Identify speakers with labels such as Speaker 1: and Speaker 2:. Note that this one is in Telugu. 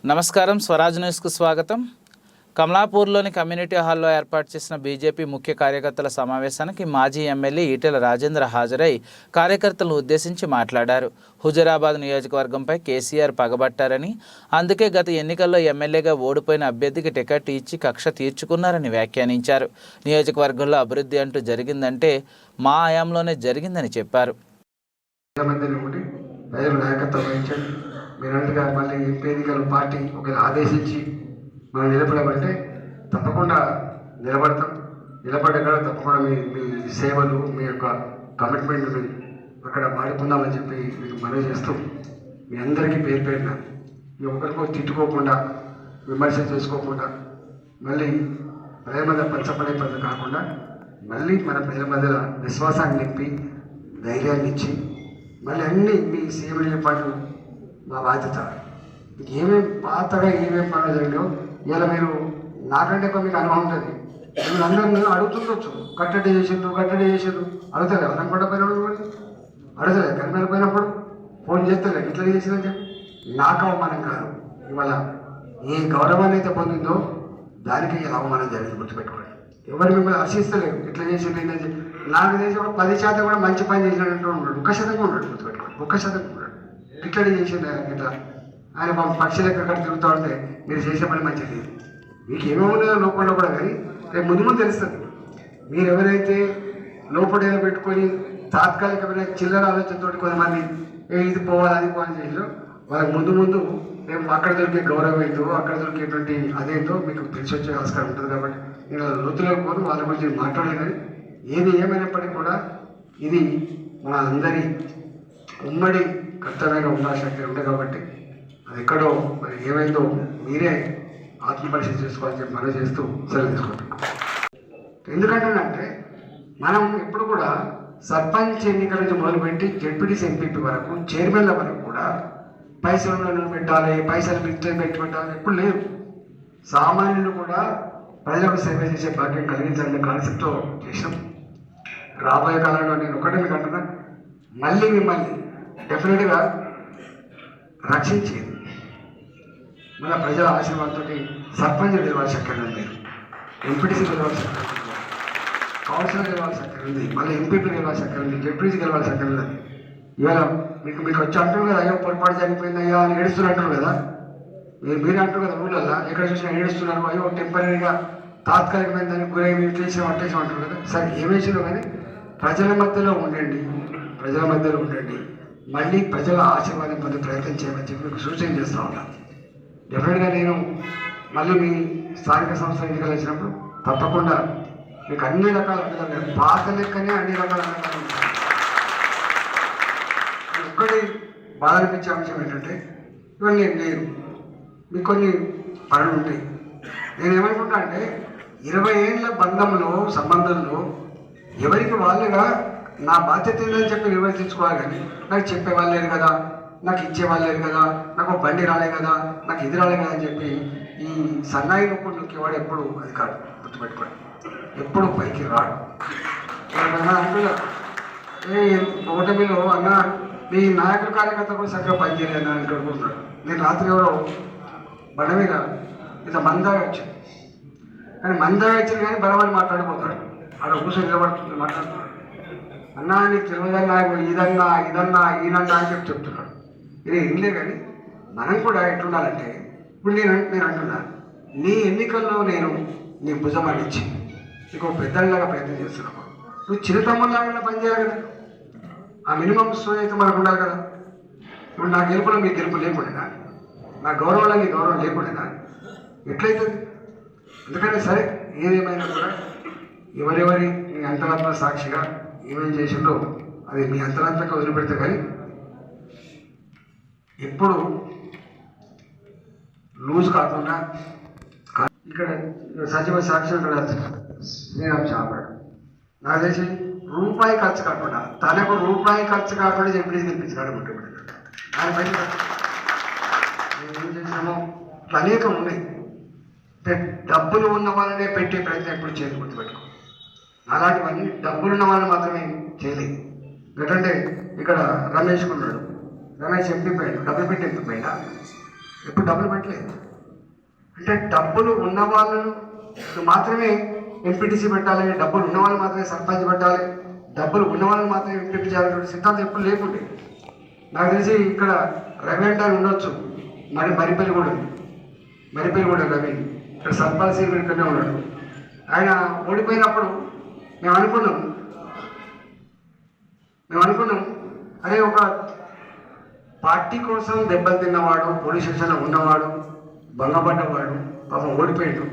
Speaker 1: నమస్కారం, స్వరాజ్ న్యూస్కు స్వాగతం. కమలాపూర్లోని కమ్యూనిటీ హాల్లో ఏర్పాటు చేసిన బీజేపీ ముఖ్య కార్యకర్తల సమావేశానికి మాజీ ఎమ్మెల్యే ఈటెల రాజేంద్ర హాజరై కార్యకర్తలను ఉద్దేశించి మాట్లాడారు. హుజురాబాద్ నియోజకవర్గంపై కేసీఆర్ పగబట్టారని, అందుకే గత ఎన్నికల్లో ఎమ్మెల్యేగా ఓడిపోయిన అభ్యర్థికి టికెట్ ఇచ్చి కక్ష తీర్చుకున్నారని వ్యాఖ్యానించారు. నియోజకవర్గంలో అభివృద్ధి అంటూ జరిగిందంటే మా హయాంలోనే జరిగిందని చెప్పారు.
Speaker 2: మీరంతగా మళ్ళీ ఎంపీ ఎన్నికల పార్టీ ఒకవేళ ఆదేశించి మనం నిలబడమంటే తప్పకుండా నిలబడతాం. నిలబడ్డ కూడా తప్పకుండా మీ సేవలు, మీ యొక్క కమిట్మెంట్ని అక్కడ వాడుకుందామని చెప్పి మీకు మనవి చేస్తూ మీ అందరికీ పేరు పేరున మీ ఒకరికో తిట్టుకోకుండా, విమర్శ చేసుకోకుండా, మళ్ళీ ప్రజల మధ్య పంచపడే పద్ధతి కాకుండా మళ్ళీ మన ప్రజల మధ్య విశ్వాసాన్ని నింపి ధైర్యాన్ని ఇచ్చి మళ్ళీ అన్నీ మీ సేవలతో పాటు మా బాధ్యత. ఏమేమి పాతగా ఏమేమి పనులు జరిగాయో ఇలా మీరు నాకంటే ఎక్కువ మీకు అనుభవం ఉంటుంది. మీరు అందరూ అడుగుతుండొచ్చు, కట్టడి చేసిండు అడుగుతలే. ఎవరైనా కూడా పోయినప్పుడు అడుగుతలే, కనిపెట్టి పోయినప్పుడు ఫోన్ చేస్తలే ఇట్లా చేసిందని చెప్పి. నాకు అవమానం కాదు. ఇవాళ ఏ గౌరవాన్ని అయితే పొందిందో దానికి ఇలా అవమానం జరిగింది, గుర్తుపెట్టుకోండి. ఎవరు మిమ్మల్ని హర్షిస్తలేరు, ఇట్లా చేసిండు ఏంటని చెప్పి. నాకు తెలిసి కూడా 10% కూడా మంచి పని చేసినట్టు ఉన్నాడు, 1% ఉన్నాడు, గుర్తుపెట్టుకోండి. 1% ఉన్నాడు. ఇట్లనే చేసిండు ఇట్లా. ఆయన మా పక్షులు ఎక్కడ తిరుగుతూ ఉంటే మీరు చేసే పని మంచిది లేదు. మీకు ఏమేమి ఉన్నదో లోపల కూడా, కానీ రేపు ముందు ముందు తెలుస్తుంది. మీరు ఎవరైతే లోపడేలా పెట్టుకొని తాత్కాలికమైన చిల్లర ఆలోచనతో కొంతమంది ఇది పోవాలి అది పోవాలని చేసారో వాళ్ళకి ముందు ముందు మేము అక్కడ దొరికే గౌరవం ఏంటో, అక్కడ దొరికేటువంటి అదేంటో మీకు తెలిసి వచ్చే ఆస్కారం ఉంటుంది. కాబట్టి నేను లోతులోకి పోను, వాళ్ళ గురించి మాట్లాడలేదు. కానీ ఏది ఏమైనప్పటికీ కూడా ఇది మన అందరి ఉమ్మడి కర్తవ్యంగా ఉండాల్సిన ఉంటుంది. కాబట్టి అది ఎక్కడో మరి ఏమైందో మీరే ఆత్మపరిశీలన చేసుకోవాలని చెప్పి మనం చేస్తూ సెలవు తీసుకుంటాం. ఎందుకంటే మనం ఎప్పుడు కూడా సర్పంచ్ ఎన్నికల నుంచి మొదలుపెట్టి జెడ్పీటీసీ ఎంపీపీ వరకు, చైర్మన్ల వరకు కూడా పైసలు పెట్టాలి, పైసలు పెట్టాలి ఎప్పుడు లేదు. సామాన్యులు కూడా ప్రజలకు సేవ చేసే భాగ్యం కలిగించాలనే కాన్సెప్ట్తో చేసాం. రాబోయే కాలంలో నేను ఒకటే మీకు అంటున్నా, మళ్ళీ మిమ్మల్ని డెఫినెట్గా రక్షించేది మన ప్రజల ఆశీర్వాదంతో సర్పంచ్ గెలవాల్సి అక్కడ ఉంది, ఎంపీటీసీ గెలవాల్సి అక్కడ ఉంది, కౌన్సిలర్ గెలవాల్సి అక్కడ ఉంది, మళ్ళీ ఎంపీపీ గెలవాల్సి అక్కడ ఉంది, జెడ్పీటీసీ గెలవాల్సి అక్కడ ఉంది. ఇవాళ మీకు వచ్చి అంటారు కదా, అయ్యో పొరపాటు జరిగిపోయింది అయ్యా అని ఏడుస్తున్నారు అంటారు కదా. మీరు అంటారు కదా ఊళ్ళల్లో ఎక్కడ చూసినా ఏడుస్తున్నారు, అయ్యో టెంపరీగా తాత్కాలికమైన దానికి గురైన ఇట్లేసాం అట్టేసాం అంటారు కదా. సరే ఏమేసినా కానీ ప్రజల మధ్యలో ఉండండి, మళ్ళీ ప్రజల ఆశీర్వాదం పొందే ప్రయత్నం చేయమని చెప్పి మీకు సూచన చేస్తూ ఉంటాను. డెఫినెట్గా నేను మళ్ళీ మీ స్థానిక సంస్థ ఎన్నికలు వచ్చినప్పుడు తప్పకుండా మీకు అన్ని రకాల అండగా, పాత లెక్కనే అన్ని రకాల అండగా ఉంటాను. ఒక్కటి బాధ అనిపించే అంశం ఏంటంటే ఇవన్నీ నేను మీకు కొన్ని పనులు ఉంటాయి. నేను ఏమనుకుంటా అంటే 20 ఏళ్ళ సంబంధంలో ఎవరికి వాళ్ళుగా నా బాధ్యత ఏంటని చెప్పి నిర్వర్తించుకోవాలి. కానీ నాకు చెప్పేవాళ్ళు లేరు కదా, నాకు ఇచ్చేవాళ్ళు లేరు కదా, నాకు బండి రాలే కదా, నాకు ఇది రాలే కదా అని చెప్పి ఈ సన్నాయి నొప్పులు నొక్కేవాడు ఎప్పుడు అది కాదు, గుర్తుపెట్టుకోండి. ఎప్పుడు పైకి రాడు. అంటున్నా ఓటమిలో అన్న మీ నాయకుల కార్యకర్త కూడా చక్కగా పనిచేయలేదు అని అనుకుంటున్నాడు. నేను రాత్రి ఎవరో బండ మీద ఇంత మందాగా వచ్చాను, కానీ మందాగా వచ్చింది కానీ బలమని మాట్లాడిపోతాడు. ఆడ కూర్చొని నిలబడుతుంది, మాట్లాడుతున్నాడు. అన్నా నీకు తెలియదన్నా ఇదన్నా ఈయనన్నా అని చెప్పి చెప్తున్నాడు. ఇది ఏమిలే. కానీ మనం కూడా ఎట్లుండాలంటే ఇప్పుడు నేను అంటున్నా, నీ ఎన్నికల్లో నేను నీ భుజమాన్ని ఇచ్చి నీకు పెద్దలాగా ప్రయత్నం చేస్తున్నావు. నువ్వు చిన్న తమ్ముళ్ళగా పనిచేయాలి కదా. ఆ మినిమం స్టోరీ అయితే మనకు ఉండాలి కదా. ఇప్పుడు నా గెలుపులో మీ గెలుపు లేకుండా, నా గౌరవంలో మీ గౌరవం లేకుండా ఎట్లయితుంది? ఎందుకంటే సరే ఏదేమైనా కూడా ఎవరెవరి మీ అంతరాత్మ సాక్షిగా ఏమేం చేసిండో అది మీ అంతరాత్మక వదిలిపెడితే కానీ ఎప్పుడు లూజ్ కాకుండా. ఇక్కడ సజీవ సాక్షి ఇక్కడ శ్రీరామ్ చాపాడు. నాకు తెలిసి రూపాయి ఖర్చు కాకుండా, తనకు రూపాయి ఖర్చు కాకుండా చెప్పి తెప్పించాడు అనుకుంటే ఆయన పైన ఏం చేసినామో అనేకం ఉన్నాయి. డబ్బులు ఉన్న వాళ్ళనే పెట్టే ప్రయత్నం ఎప్పుడు చేయదు, గుర్తుపెట్టుకో. అలాంటివన్నీ డబ్బులున్న వాళ్ళని మాత్రమే చేయలేదు. ఎందుకంటే ఇక్కడ రమేష్ ఉన్నాడు, రమేష్ ఎంపీ పోయాడు, డబ్బులు పెట్టి ఎంపీ పోయినా ఎప్పుడు డబ్బులు పెట్టలేదు. అంటే డబ్బులు ఉన్న వాళ్ళను మాత్రమే ఎంపీటీసీ పెట్టాలి, డబ్బులు ఉన్న వాళ్ళు మాత్రమే సర్పంచ్ పెట్టాలి, డబ్బులు ఉన్న వాళ్ళని మాత్రమే ఎంపీటీ చేయాలనే సిద్ధాంతం ఎప్పుడు లేకుండే. నాకు తెలిసి ఇక్కడ రవి అంటే ఆయన ఉండొచ్చు, మరిపల్లి కూడా రవి ఇక్కడ సర్పంచ్ ఇక్కడనే ఉన్నాడు. ఆయన ఓడిపోయినప్పుడు మేము అనుకున్నాం అదే ఒక పార్టీ కోసం దెబ్బలు తిన్నవాడు, పోలీస్ స్టేషన్లో ఉన్నవాడు, భంగపడ్డవాడు, పాపం ఓడిపోయాడు.